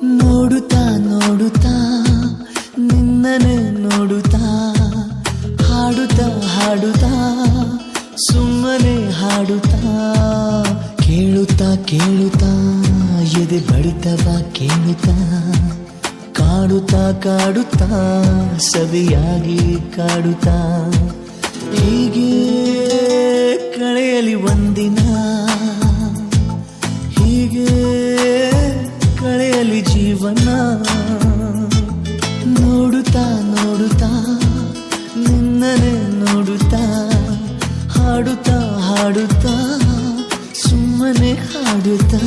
ನೋಡುತ್ತಾ ನೋಡುತ್ತಾ ನಿನ್ನನೆ ನೋಡುತ್ತಾ ಹಾಡುತ್ತಾ ಹಾಡುತ್ತಾ ಸುಮ್ಮನೆ ಹಾಡುತ್ತಾ ಕೇಳುತ್ತಾ ಕೇಳುತ್ತಾ ಎದೆ ಬಡಿತವ ಕೇಳುತ್ತಾ ಕಾಡುತ್ತಾ ಕಾಡುತ್ತಾ ಸವಿಯಾಗಿ ಕಾಡುತ್ತಾ ಹೀಗೆ ಕಳೆಯಲಿ ಒಂದಿನ ಹೀಗೆ ಕಳೆಯಲಿ ಜೀವನ ನೋಡುತ್ತಾ ನೋಡುತ್ತಾ ನಿನ್ನನೆ ನೋಡುತ್ತಾ ಹಾಡುತ್ತಾ ಹಾಡುತ್ತಾ ಸುಮ್ಮನೆ ಹಾಡುತ್ತಾ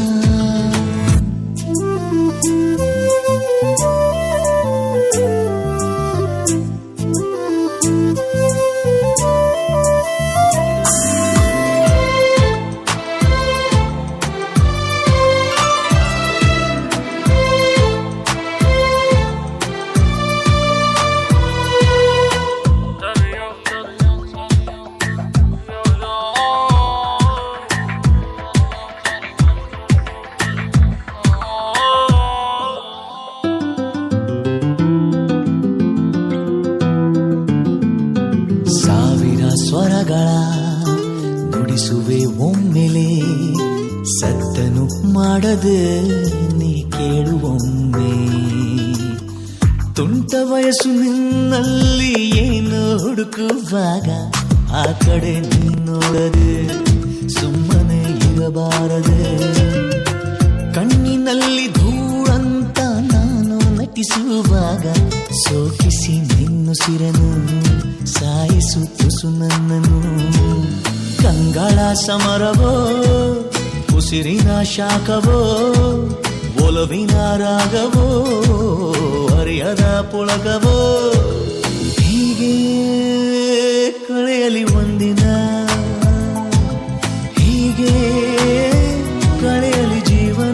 ಸ್ವರಗಳ ನುಡಿಸುವೆ ಒಮ್ಮೆಲೆ ಸದ್ದನು ಮಾಡದೆ ನೀ ಕೇಳುವೊಮ್ಮೆ ತುಂಟ ವಯಸ್ಸು ನಿನ್ನಲ್ಲಿ ಏನು ಹುಡುಕುವಾಗ ಆ ಕಡೆ ನೀ ನೋಡದೆ ಸುಮ್ಮನೆ ಇರಬಾರದೆ ಕಣ್ಣಿನಲ್ಲಿ ಧೂಳಂತ ನಾನು ನಟಿಸುವಾಗ ಸೋಕಿಸಿ ನಿನ್ನುಸಿರನು ಸಾಯಿಸು ತುಸು ನನ್ನನು ಕಂಗಳ ಸಮರವೋ ಉಸಿರಿನ ಶಾಖವೋ ಒಲವಿನ ರಾಗವೋ ಅರಿಯದ ಪುಳಕವೋ ಹೀಗೆ ಕಳೆಯಲಿ ಒಂದಿನ ಹೀಗೆ ಕಳೆಯಲಿ ಜೀವನ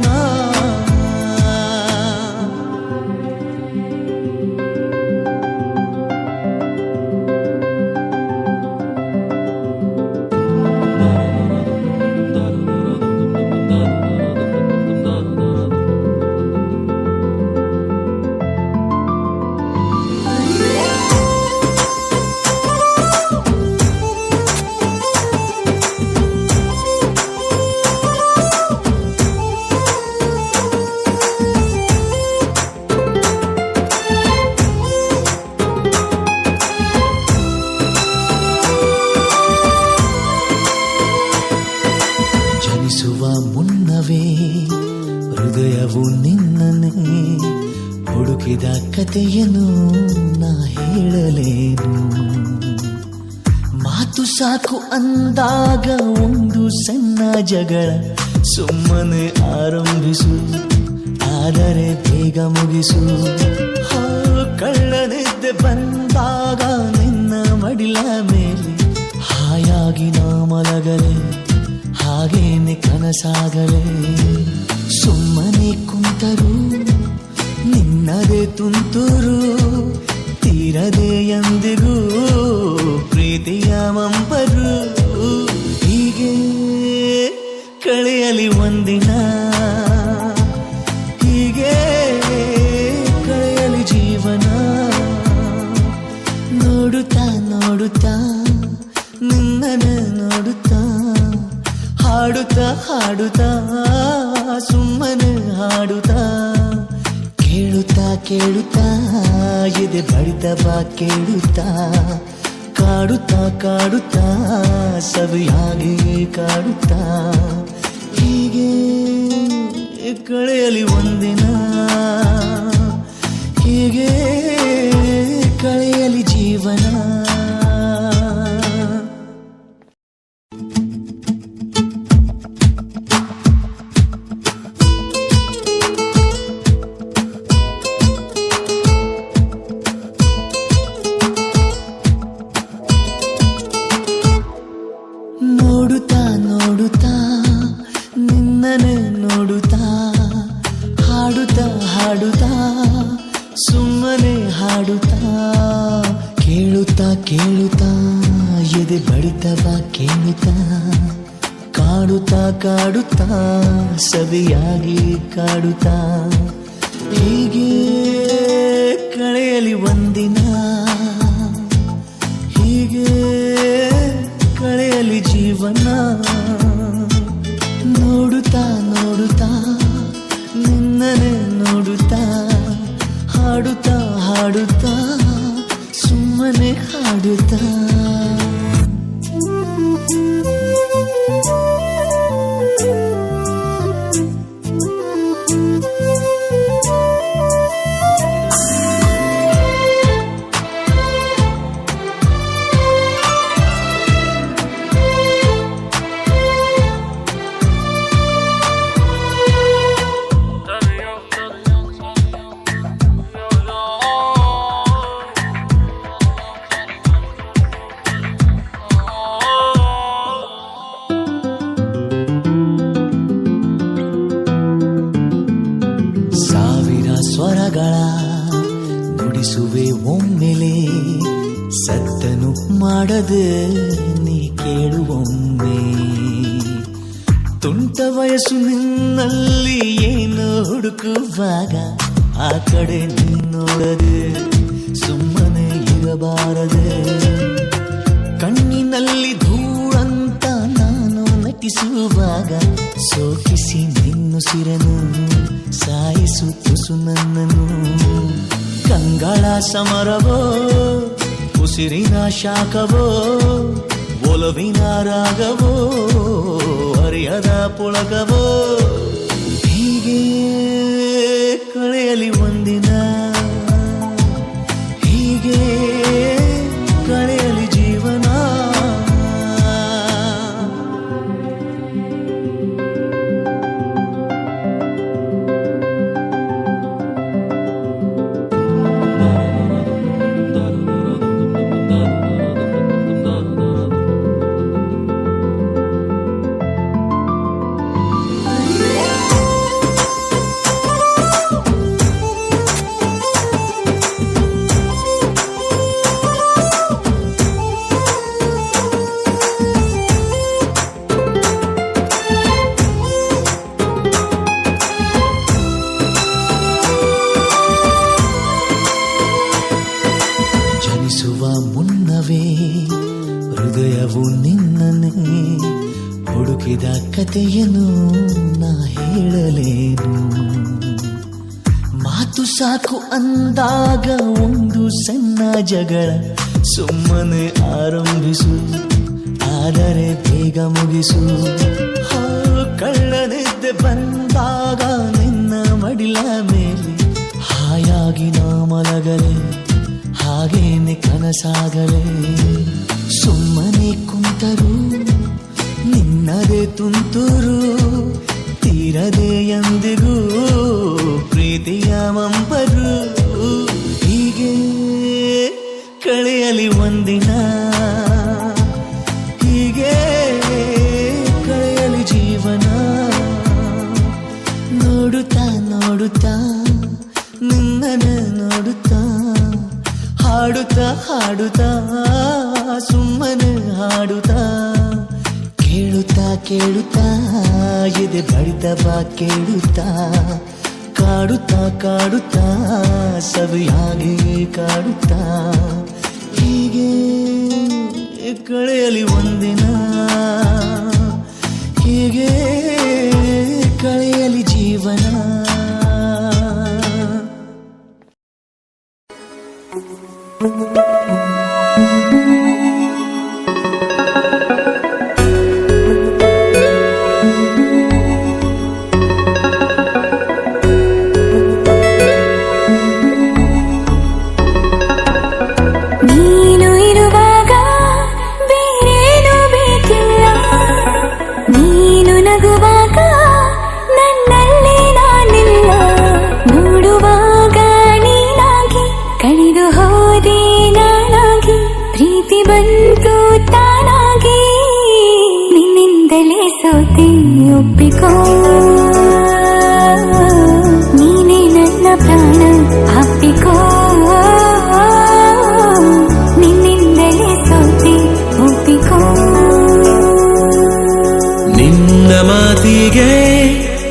ಮುನ್ನವೇ ಹೃದಯವು ನಿನ್ನನೆ ಹುಡುಕಿದ ಕಥೆಯನ್ನು ನಾ ಹೇಳಲೇನು ಮಾತು ಸಾಕು ಅಂದಾಗ ಒಂದು ಸಣ್ಣ ಜಗಳ ಸುಮ್ಮನೆ ಆರಂಭಿಸು ಆದರೆ ಬೇಗ ಮುಗಿಸು ಕಳ್ಳನಿದ್ದೆ ಬಂದಾಗ ನಿನ್ನ ಮಡಿಲ ಮೇಲೆ ಹಾಯಾಗಿ ನಾ ಮಲಗಲೇ ಹಾಗೇನೆ ಕನಸಾಗಲೇ ಸುಮ್ಮನೆ ಕುಂತರು ನಿನ್ನದೇ ತುಂತುರು ತೀರದೆ ಎಂದಿಗೂ ಪ್ರೀತಿಯ ಮಂಪರು ಹೀಗೆ ಕಳೆಯಲಿ ಒಂದಿನ ಹೀಗೆ ಕಳೆಯಲಿ ಜೀವನ ನೋಡುತ್ತಾ ನೋಡುತ್ತಾ ನಿನ್ನನೆ ನೋಡುತ್ತಾ ಹಾಡುತ್ತಾ ಹಾಡುತ್ತಾ ಸುಮ್ಮನೆ ಹಾಡುತ್ತಾ ಕೇಳುತ್ತಾ ಕೇಳುತ್ತಾ ಎದೆ ಬಡಿತವ ಕೇಳುತ್ತಾ ಕಾಡುತ್ತಾ ಕಾಡುತ್ತಾ ಸವಿಯಾಗಿ ಕಾಡುತ್ತಾ ಹೀಗೆ ಕಳೆಯಲಿ ಒಂದಿನ ಹೀಗೆ ಕಳೆಯಲಿ ಜೀವನ ನೋಡುತ್ತಾ ನೋಡುತ್ತಾ ನಿನ್ನನೆ ನೋಡುತ್ತಾ ಹಾಡುತ್ತಾ ಹಾಡುತ್ತಾ ಸುಮ್ಮನೆ ಹಾಡುತ್ತಾ ಕೇಳುತ್ತಾ ಕೇಳುತ್ತಾ ಎದೆ ಬಡಿತವ ಕೇಳುತ್ತಾ ಕಾಡುತ್ತಾ ಕಾಡುತ್ತಾ ಸವಿಯಾಗಿ ಕಾಡುತ್ತಾ ಹೀಗೆ ಕಳೆಯಲಿ ಒಂದಿನ, ಹೀಗೆ ಕಳೆಯಲಿ ಜೀವನ. ನೋಡುತ್ತಾ ನೋಡುತ್ತಾ ನಿನ್ನನೆ ನೋಡುತ್ತಾ, ಹಾಡುತ್ತಾ ಹಾಡುತ್ತಾ ಸುಮ್ಮನೆ ಹಾಡುತ್ತಾ. ಸ್ವರಗಳ ನುಡಿಸುವೆ ಒಮ್ಮೆಲೆ, ಸದ್ದನು ಮಾಡದೆ ನೀ ಕೇಳುವೊಮ್ಮೆ. ತುಂಟ ವಯಸ್ಸು ನಿನ್ನಲ್ಲಿ ಏನು ಹುಡುಕುವಾಗ ಆ ಕಡೆ ನೀ ನೋಡದೆ ಸುಮ್ಮನೆ ಇರಬಾರದೆ. ಕಣ್ಣಿನಲ್ಲಿ ಧೂಳಂತ ನಾನು ನಟಿಸುವಾಗ ಸೋಕಿಸಿ ನಿನ್ನುಸಿರನು ಸಾಯಿಸು ತುಸು ನನ್ನನು. ಕಂಗಳ ಸಮರವೋ ಉಸಿರಿನ ಶಾಖವೋ, ಒಲವಿನ ರಾಗವೋ ಅರಿಯದ ಪುಳಕವೋ. ಹೀಗೆ ಕಳೆಯಲಿ ಒಂದಿನ, ಹೀಗೆ ಕಳೆಯಲಿ ಜೀವನ. ಮುನ್ನವೇ ಹೃದಯವು ನಿನ್ನನ್ನೇ ಹುಡುಕಿದ ಕಥೆಯನ್ನು ನಾ ಹೇಳಲೇನು. ಮಾತು ಸಾಕು ಅಂದಾಗ ಒಂದು ಸಣ್ಣ ಜಗಳ ಸುಮ್ಮನೆ ಆರಂಭಿಸು, ಆದರೆ ಬೇಗ ಮುಗಿಸು. ಕಳ್ಳನಿದ್ದೆ ಬಂದಾಗ ನಿನ್ನ ಮಡಿಲ ಮೇಲೆ ಹಾಯಾಗಿ ನಾ ಮಲಗಲೇ, ಹಾಗೇನೆ ಕನಸಾಗಲೇ. ಸುಮ್ಮನೆ ಕುಂತರು ನಿನ್ನದೇ ತುಂತುರು, ತೀರದೆ ಎಂದಿಗೂ ಪ್ರೀತಿಯ ಮಂಪರು. ಹೀಗೆ ಕಳೆಯಲಿ ಒಂದಿನ, ಹೀಗೆ ಕಳೆಯಲಿ ಜೀವನ. ನೋಡುತ್ತಾ ನೋಡುತ್ತಾ ನಿನ್ನನೆ ನೋಡುತ್ತಾ, ಹಾಡುತ್ತಾ ಹಾಡುತ್ತಾ ಸುಮ್ಮನೆ ಹಾಡುತ್ತಾ, ಕೇಳುತ್ತಾ ಕೇಳುತ್ತಾ ಎದೆ ಬಡಿತ ಬಾ ಕೇಳುತ್ತಾ, ಕಾಡುತ್ತಾ ಕಾಡುತ್ತಾ ಸವಿಯಾಗಿ ಕಾಡುತ್ತಾ. ಹೀಗೆ ಕಳೆಯಲಿ ಒಂದಿನ, ಹೀಗೆ ಕಳೆಯಲಿ ಜೀವನ. ಒಪ್ಪಿಕೋ ನೀನೇ ನನ್ನ ಪ್ರಾಣ ಅಪ್ಪಿಕೋ ನಿನ್ನಿಂದಲೇ ಸೋತೆ ಒಪ್ಪಿಕೋ ನಿನ್ನ ಮಾತಿಗೆ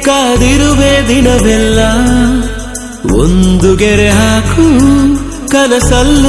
ಕಾದಿರುವೆ ದಿನವೆಲ್ಲ ಒಂದು ಗೆರೆ ಹಾಕು ಕನಸಲ್ಲೂ